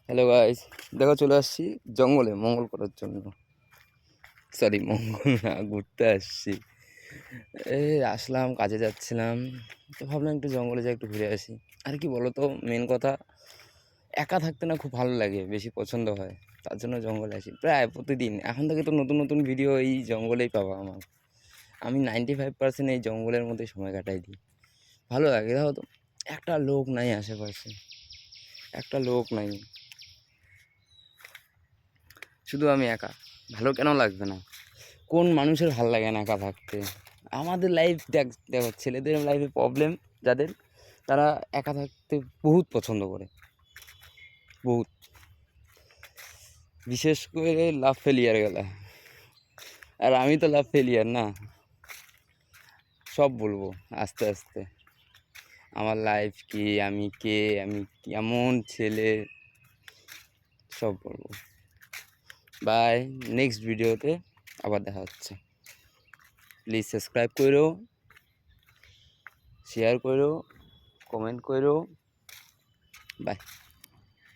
Hello guys, দেখো চলে আসছি জঙ্গলে মঙ্গল করার জন্য। সরি, মঙ্গল না, ঘুরতে আসছি। আসলাম, কাজে যাচ্ছিলাম, তো ভাবলাম একটু জঙ্গলে যাই, একটু ঘুরে আসি। আর কি বলো তো, মেন কথা, একা থাকতে না খুব ভালো লাগে, বেশি পছন্দ হয়। তার জন্য জঙ্গলে আসি প্রায় প্রতিদিন। এখন থেকে তো নতুন নতুন ভিডিও এই জঙ্গলেই পাবো আমার। আমি 95% এই জঙ্গলের মধ্যে সময় কাটাই দিই। ভালো লাগে। দেখো তো, একটা লোক নাই আশেপাশে, একটা লোক নাই, শুধু আমি একা। ভালো কেন লাগবে না? কোন মানুষের ভাল লাগে না একা থাকতে? আমাদের লাইফ দেখো, ছেলেদের লাইফে প্রবলেম যাদের, তারা একা থাকতে বহুত পছন্দ করে, বহুত। বিশেষ করে লাভ ফেলিয়ার গেলা, আর আমি তো লাভ ফেলিয়ার না। সব বলবো আস্তে আস্তে, আমার লাইফ কি, আমি কে, আমি কেমন ছেলে, সব বলবো। বাই, নেক্সট ভিডিওতে আবার দেখা হচ্ছে। প্লিজ সাবস্ক্রাইব করো, শেয়ার করো, কমেন্ট করো। বাই।